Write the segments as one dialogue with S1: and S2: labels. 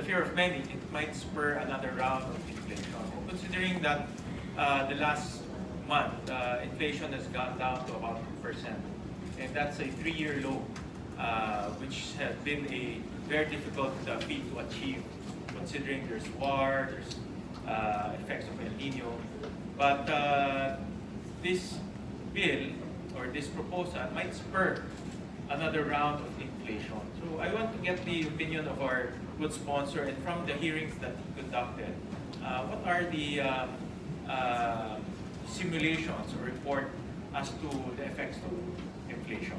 S1: fear of many, it might spur another round of inflation. Considering that the last month, inflation has gone down to about 2%. And that's a 3-year low, which has been a very difficult feat to achieve, considering there's war, there's effects of El Nino. But this bill or this proposal might spur another round of inflation. So I want to get the opinion of our good sponsor, and from the hearings that he conducted, what are the simulations or report as to the effects of inflation?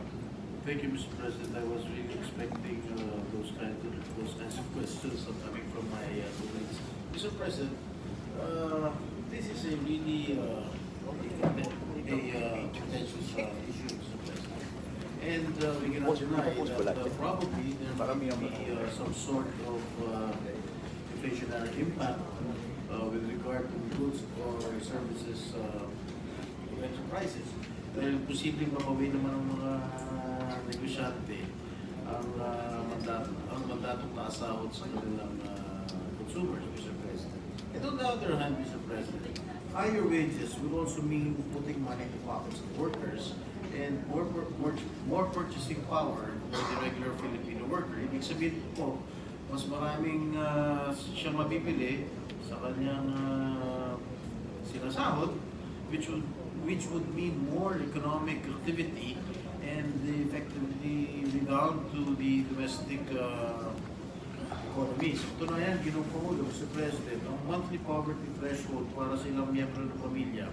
S2: Thank you, Mr. President. I was really expecting those kinds of questions coming from my colleagues. Mr. President, this is a really potential issue, Mr. President. And we cannot deny that probably there might be some sort of inflationary impact with regard to goods or services enterprises. Dahil posibleng mabawi naman ng mga negosyante ang mandatong naasahod sa kanilang consumers, Mr. President. And on the other hand, Mr. President, higher wages will also mean putting money in the pockets of workers and more purchasing power for the regular Filipino worker. Ibig sabihin po, mas maraming siya mabibili sa kanyang sinasahod, which would mean more economic activity and effectively rebound to the domestic economy. So ito na yan, Ginong Mr. President, ang monthly poverty threshold para sa ilang miyembro ng pamilya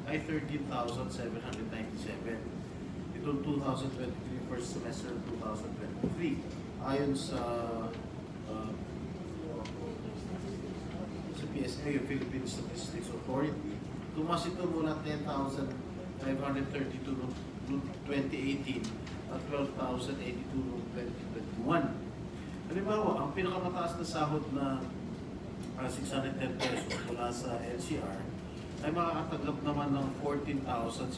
S2: ay 13,797. Itong 2023 first semester of 2023. Ayon sa PSA, yung Philippine Statistics Authority, tumas ito mula 10,532 noong 2018 at 12,082 noong 2021. Halimbawa, ang pinakamataas na sahod na 610 pesos mula sa NCR ay makakatanggap naman ng 14,640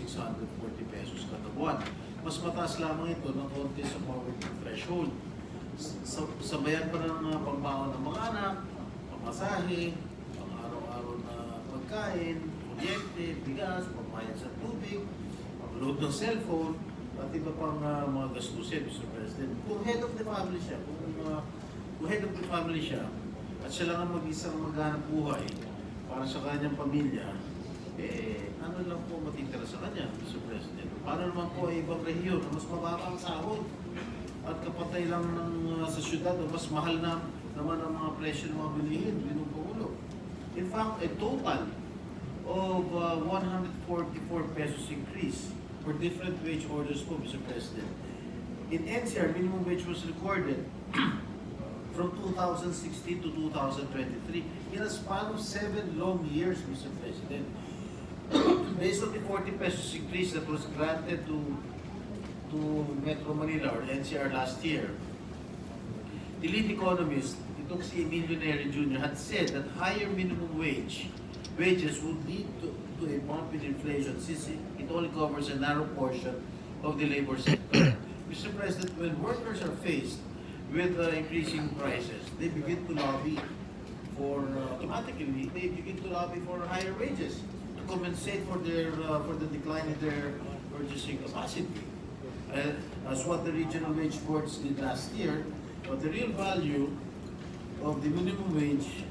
S2: pesos kada buwan. Mas mataas lamang ito ng konti sa poverty threshold. Sabayan pa ng pangbaon ng mga anak, pamasahe, pang-araw-araw na pagkain, kuryente, bigas, pagbayad sa tubig, pag-load ng cellphone, at iba pang mga gastusin, Mr. President. Kung head of the family siya, kung head of the family siya, at siya lang ang mag-isang maghanap buhay para sa kanyang pamilya, ano lang po matitira sa kanya, Mr. President? Paano naman po ay ibang rehiyon na mas mababa ang sahod at kapatay lang ng sa syudad, mas mahal na naman ang mga presyo ng mga bilihin, Ginong Pangulo. In fact, a total of 144 pesos increase for different wage orders po, Mr. President. In NCR, minimum wage was recorded from 2016 to 2023 in a span of 7 long years, Mr. President. Based on the 40 pesos increase that was granted to Metro Manila or NCR last year, the lead economist, itong si Emilio Neri Jr., had said that higher minimum wages would lead to a bump in inflation since it only covers a narrow portion of the labor sector. Mr. President, when workers are faced with increasing prices, they begin to lobby automatically, they begin to lobby for higher wages to compensate for the decline in their purchasing capacity. As what the regional wage boards did last year, the real value of the minimum wage,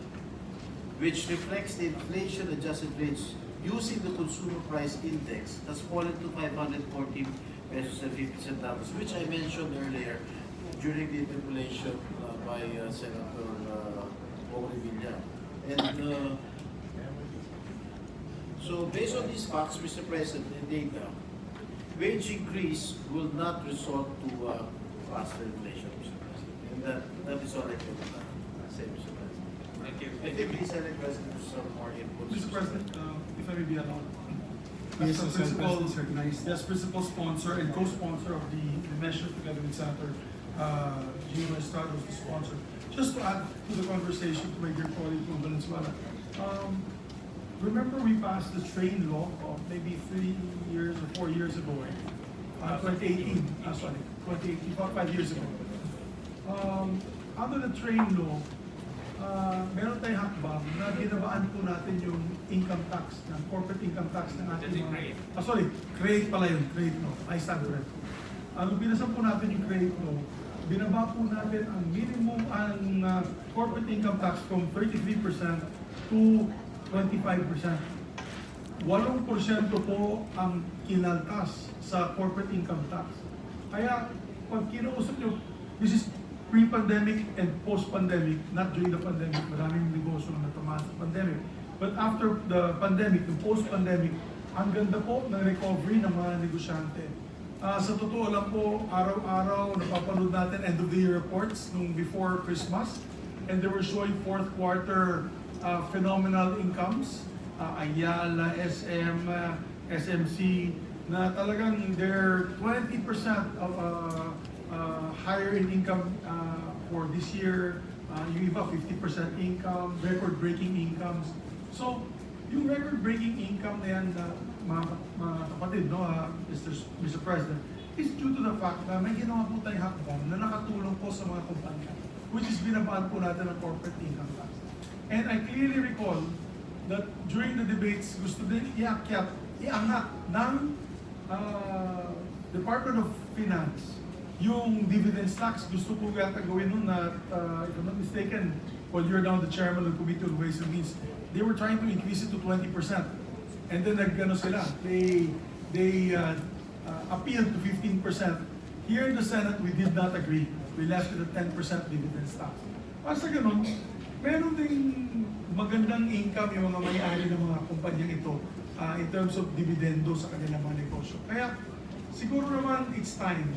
S2: which reflects the inflation-adjusted rates using the consumer price index, has fallen to 514 pesos and 50 centavos, which I mentioned earlier during the interpellation by Senator Villa. And so based on these facts, Mr. President, and data, wage increase will not result to faster inflation, Mr. President. And that is all I can say, Mr. President.
S1: Thank you.
S2: I think the Senate President has some more input.
S3: Mr. President, if I may be allowed.
S4: Yes,
S3: As
S4: Senate
S3: principal,
S4: President is recognized.
S3: yes, principal sponsor and co-sponsor of the measure together with Senator Gino Estrada was the sponsor. Just to add to the conversation to my dear colleague from Valenzuela, remember we passed the train law maybe 3 years or 4 years ago, 2018, sorry, 2018, about 5 years ago. Under the train law, meron tayong hakbang na ginabaan po natin yung income tax, corporate income tax ng ating
S1: That's great.
S3: credit pala yun, credit no, I stand correct. Nung binasan po natin yung credit no, binaba po natin ang minimum, ang corporate income tax from 33% to 25%. 8% po ang kinaltas sa corporate income tax. Kaya, pag kinausap nyo, this is pre-pandemic and post-pandemic, not during the pandemic, maraming negosyo na natamaan sa pandemic. But after the pandemic, the post-pandemic, ang ganda po ng recovery ng mga negosyante. Sa totoo lang po, araw-araw napapanood natin end of the year reports nung before Christmas, and they were showing fourth quarter phenomenal incomes, Ayala, SM, SMC, na talagang they're 20% of higher in income for this year, yung iba 50% income, record-breaking incomes. So, yung record-breaking income na yan, mga kapatid, no, Mr. President, is due to the fact na may ginawa po tayong hakbang na nakatulong po sa mga kumpanya, which is binabaan po natin ang corporate income tax. And I clearly recall that during the debates, gusto din iangat ng Department of Finance yung dividends tax. Gusto po yata gawin nun na, if I'm not mistaken, while you're now the chairman of the Committee on Ways and Means, they were trying to increase it to 20%. And then nagano sila, they appealed to 15%. Here in the Senate, we did not agree. We left it at 10% dividends tax. Basta ganun, meron ding magandang income yung mga may-ari ng mga kumpanyang ito in terms of dividendo sa kanilang mga negosyo. Kaya siguro naman it's time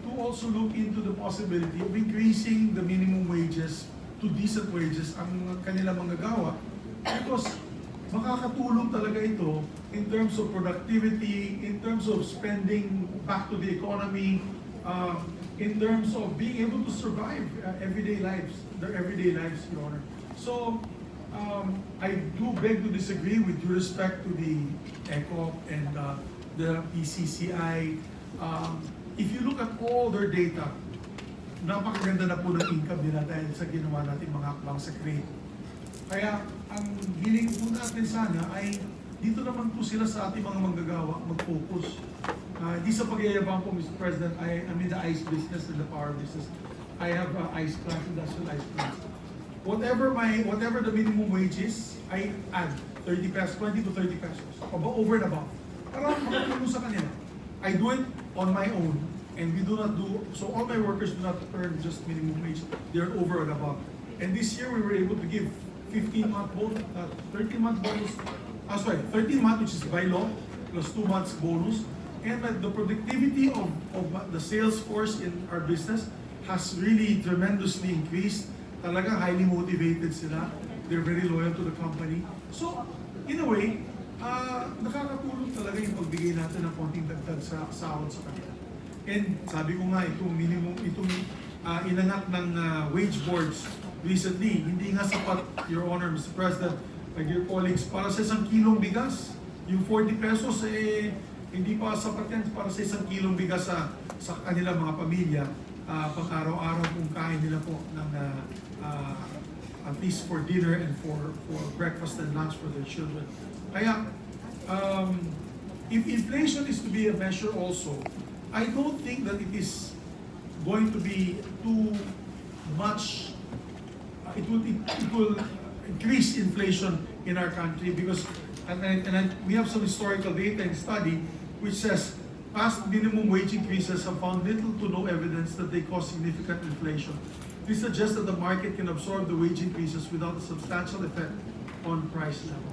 S3: to also look into the possibility of increasing the minimum wages to decent wages ang kanilang manggagawa, because makakatulong talaga ito in terms of productivity, in terms of spending back to the economy, in terms of being able to survive their everyday lives, Your Honor. So, I do beg to disagree with due respect to the ECO and the PCCI. If you look at all their data, napakaganda na po ng income nila dahil sa ginawa natin mga hakbang sa credit. Kaya, ang hiling po natin sana ay dito naman po sila sa ating mga manggagawa mag-focus. Di sa pagyayabang po, Mr. President, I'm in the ice business and the power business. I have ice plants, industrial ice plants. Whatever the minimum wage is, I add 30 pesos, 20 to 30 pesos, over and above. Para makatulong sa kanila. I do it on my own, and we do not do, so all my workers do not earn just minimum wage, they're over and above. And this year we were able to give 15-month bonus, 13-month bonus, 13-month, which is by law, plus 2 months bonus. And the productivity of the sales force in our business has really tremendously increased. Talagang highly motivated sila. They're very loyal to the company. So, in a way, nakakatulong talaga yung pagbigay natin ng konting dagdag sa sahod sa kanila. And sabi ko nga, itong inangat ng wage boards recently, hindi nga sapat, Your Honor, Mr. President, like your colleagues, para sa 1 kilong bigas. Yung 40 pesos, hindi pa sapat yan para sa 1 kilong bigas sa kanilang mga pamilya. Pang araw-araw kung kain nila po ng at least for dinner and for breakfast and lunch for their children. Kaya, if inflation is to be a measure also, I don't think that it is going to be too much, it will increase inflation in our country because, we have some historical data and study which says past minimum wage increases have found little to no evidence that they cause significant inflation. This suggests that the market can absorb the wage increases without a substantial effect on price level.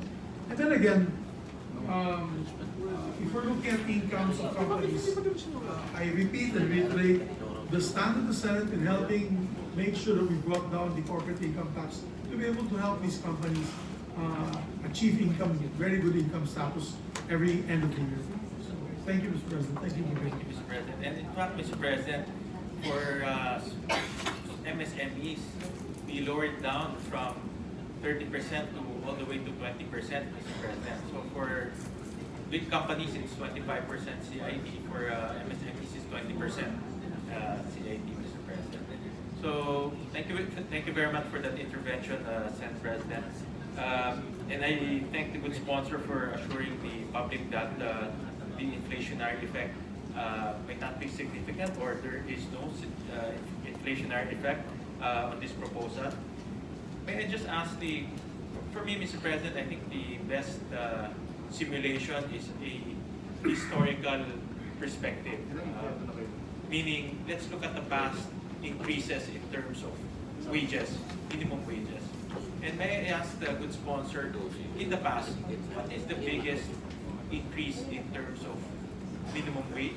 S3: And then again, if we're looking at incomes of companies, I repeat and reiterate, the stand of the Senate in helping make sure that we brought down the corporate income tax to be able to help these companies achieve very good income status every end of the year. Thank you, Mr. President. Thank you,
S1: Mr. President. And in fact, Mr. President, for MSMEs, we lowered down from 30% to all the way to 20%, Mr. President. So for big companies, it's 25% CIT. For MSMEs, it's 20% CIT, Mr. President. So thank Thank you very much for that intervention, Senate President. And I thank the good sponsor for assuring the public that the inflationary effect may not be significant, or there is no inflationary effect on this proposal. May I just ask for me, Mr. President, I think the best simulation is a historical perspective. Meaning, let's look at the past increases in terms of wages, minimum wages. And may I ask the good sponsor, in the past, what is the biggest increase in terms of minimum wage?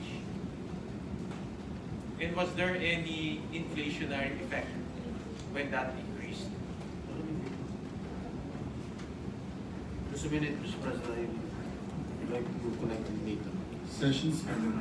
S1: And was there any inflationary effect when that increased?
S2: Just a minute, Mr. President, I'd like to collect the data.
S3: Session suspended.